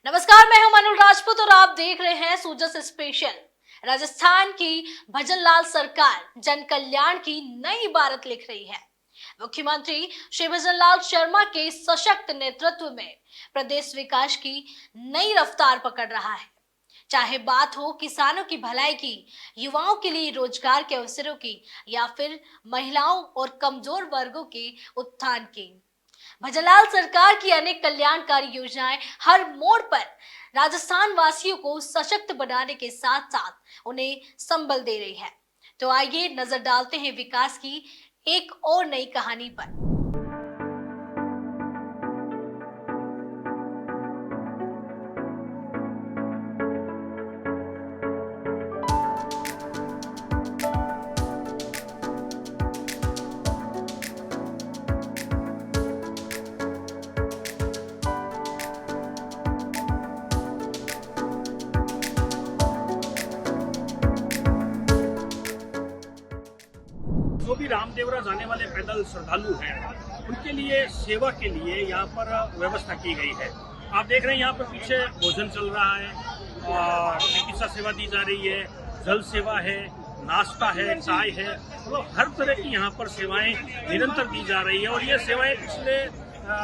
नमस्कार, मैं हूं मनुल राजपूत और आप देख रहे हैं सूजस स्पेशल। राजस्थान की भजनलाल सरकार जन कल्याण की नई इबारत लिख रही है। मुख्यमंत्री श्री भजनलाल शर्मा के सशक्त नेतृत्व में प्रदेश विकास की नई रफ्तार पकड़ रहा है। चाहे बात हो किसानों की भलाई की, युवाओं के लिए रोजगार के अवसरों की या फिर महिलाओं और कमजोर वर्गों के उत्थान की, भजनलाल सरकार की अनेक कल्याणकारी योजनाएं हर मोड़ पर राजस्थान वासियों को सशक्त बनाने के साथ साथ उन्हें संबल दे रही है। तो आइए नजर डालते हैं विकास की एक और नई कहानी पर। जो भी रामदेवरा जाने वाले पैदल श्रद्धालु हैं, उनके लिए सेवा के लिए यहाँ पर व्यवस्था की गई है। आप देख रहे हैं यहाँ पर पीछे भोजन चल रहा है और चिकित्सा सेवा दी जा रही है, जल सेवा है, नाश्ता है, चाय है, तो हर तरह की यहाँ पर सेवाएं निरंतर दी जा रही है और ये सेवाएं पिछले 2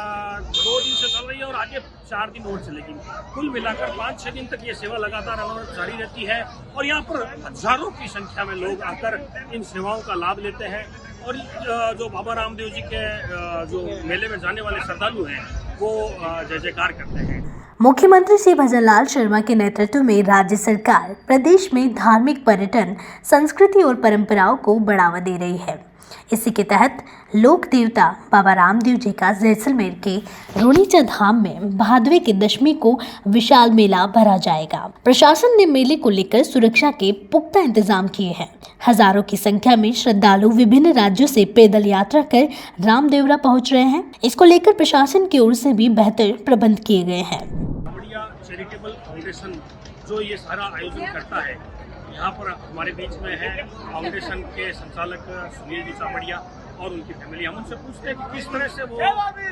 दिन से चल रही है और आगे 4 दिन और चलेगी। कुल मिलाकर 5-6 दिन तक ये सेवा लगातार अनवरत जारी रहती है और यहाँ पर हजारों की संख्या में लोग आकर इन सेवाओं का लाभ लेते हैं। और जो बाबा रामदेव जी के जो मेले में जाने वाले श्रद्धालु हैं, वो जय जयकार करते हैं। मुख्यमंत्री श्री भजनलाल शर्मा के नेतृत्व में राज्य सरकार प्रदेश में धार्मिक पर्यटन, संस्कृति और परंपराओं को बढ़ावा दे रही है। इसी के तहत लोक देवता बाबा रामदेव जी का जैसलमेर के रूणीचा धाम में भादवे की दशमी को विशाल मेला भरा जाएगा। प्रशासन ने मेले को लेकर सुरक्षा के पुख्ता इंतजाम किए हैं। हजारों की संख्या में श्रद्धालु विभिन्न राज्यों से पैदल यात्रा कर रामदेवरा पहुंच रहे हैं। इसको लेकर प्रशासन की ओर से भी बेहतर प्रबंध किए गए हैं। चैरिटेबल फाउंडेशन जो ये सारा आयोजन करता है, यहाँ पर हमारे बीच में है फाउंडेशन के संचालक सुनील जी चावड़िया और उनकी फैमिली। हम उनसे पूछते हैं कि किस तरह से वो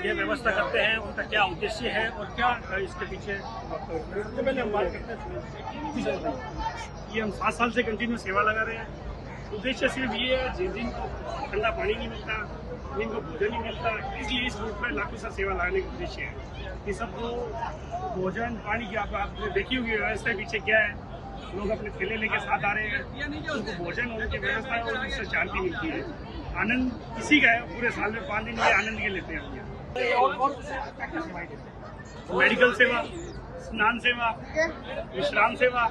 ये व्यवस्था करते हैं, उनका क्या उद्देश्य है और क्या इसके पीछे। सबसे पहले हम बात करते हैं, ये हम 7 साल से कंटिन्यू सेवा लगा रहे हैं। उद्देश्य सिर्फ ये है, जिन को ठंडा पानी नहीं मिलता, जिनको भोजन नहीं मिलता, इसलिए इस रूट पर लाखों सा सेवा लगाने का उद्देश्य है कि सबको भोजन पानी की आपने देखी होगी व्यवस्था पीछे क्या है। लोग अपने थैले लेके साथ आ रहे हैं, उनको भोजन होने की व्यवस्था है और उससे शांति मिलती है। आनंद किसी का है, पूरे साल में 5 दिन ये आनंद के लेते हैं। और मेडिकल सेवा, स्नान सेवा, विश्राम सेवा,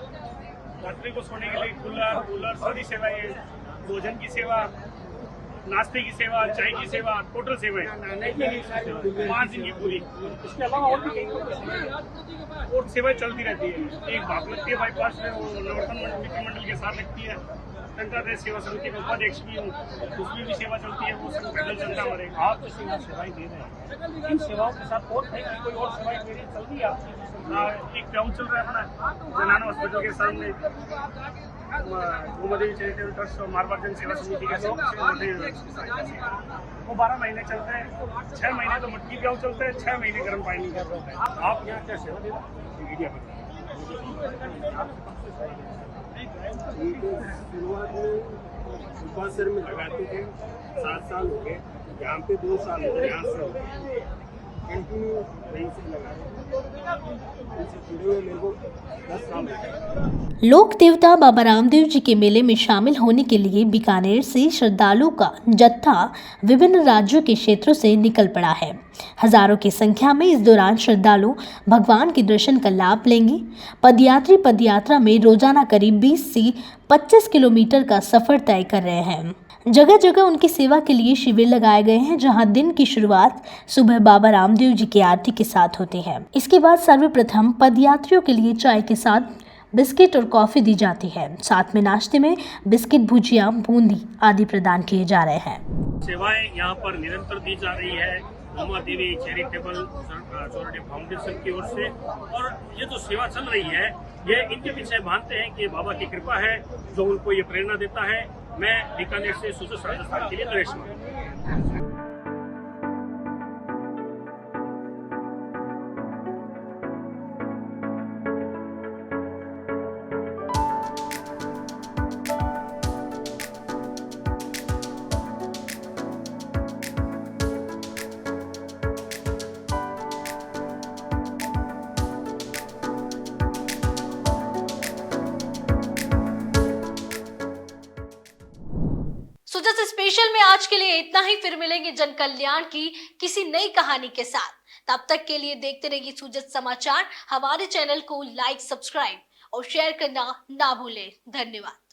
रात्रि को सोने के लिए कूलर सारी सेवाएं, भोजन की सेवा, नाश्ते की सेवा, चाय की सेवा, टोटल सेवाएं 5 दिन की पूरी। इसके अलावा और भी और सेवाएं चलती रहती है। एक बात लगती है बाईपास में, वो नवरत्न मंडल के साथ लगती है। संघर्ष सेवा समिति का उपाध्यक्ष भी हूँ, उसमें भी सेवा चलती है। वो सब पैदल चलता हमारे। आप तो सेवाएं दे रहे हैं, इन सेवाओं के साथ और कोई और सेवाएं मेरी चल रही है आपकी? एक कैंप चल रहा है अपना जनाना हॉस्पिटल के सामने, गोमदेवी चैरिटेबल ट्रस्ट और मारवाड़ जन सेवा समिति के वो 12 महीने चलते हैं। 6 महीने तो मटकी प्याऊ चलते हैं, 6 महीने गर्म पानी का चलता है। आप यहाँ क्या सेवा दे रहे हैं? शुरुआत में सुपासर में लगाते थे, 7 साल हो गए। यहाँ पे 2 साल हो गए, यहाँ से हो गए कंटिन्यू वहीं से लगा मेरे को 10 साल हो गए। लोक देवता बाबा रामदेव जी के मेले में शामिल होने के लिए बीकानेर से श्रद्धालुओं का जत्था विभिन्न राज्यों के क्षेत्रों से निकल पड़ा है। हजारों की संख्या में इस दौरान श्रद्धालु भगवान के दर्शन का लाभ लेंगे। पदयात्री पदयात्रा में रोजाना करीब 20 से 25 किलोमीटर का सफर तय कर रहे हैं। जगह जगह उनकी सेवा के लिए शिविर लगाए गए हैं, जहां दिन की शुरुआत सुबह बाबा रामदेव जी की आरती के साथ होती है। इसके बाद सर्वप्रथम पदयात्रियों के लिए चाय के साथ बिस्किट और कॉफी दी जाती है। साथ में नाश्ते में बिस्किट, भुजिया, बूंदी आदि प्रदान किए जा रहे हैं। सेवाएं यहाँ पर निरंतर दी जा रही है उमा देवी चैरिटेबल फाउंडेशन की ओर से। और ये जो सेवा चल रही है, ये इनके पीछे मानते हैं कि बाबा की कृपा है जो उनको ये प्रेरणा देता है। मैं बीकानेर से सूजस राजस्थान के लिए नरेश। स्पेशल में आज के लिए इतना ही। फिर मिलेंगे जन कल्याण की किसी नई कहानी के साथ। तब तक के लिए देखते रहिए सूजत समाचार। हमारे चैनल को लाइक, सब्सक्राइब और शेयर करना ना भूलें। धन्यवाद।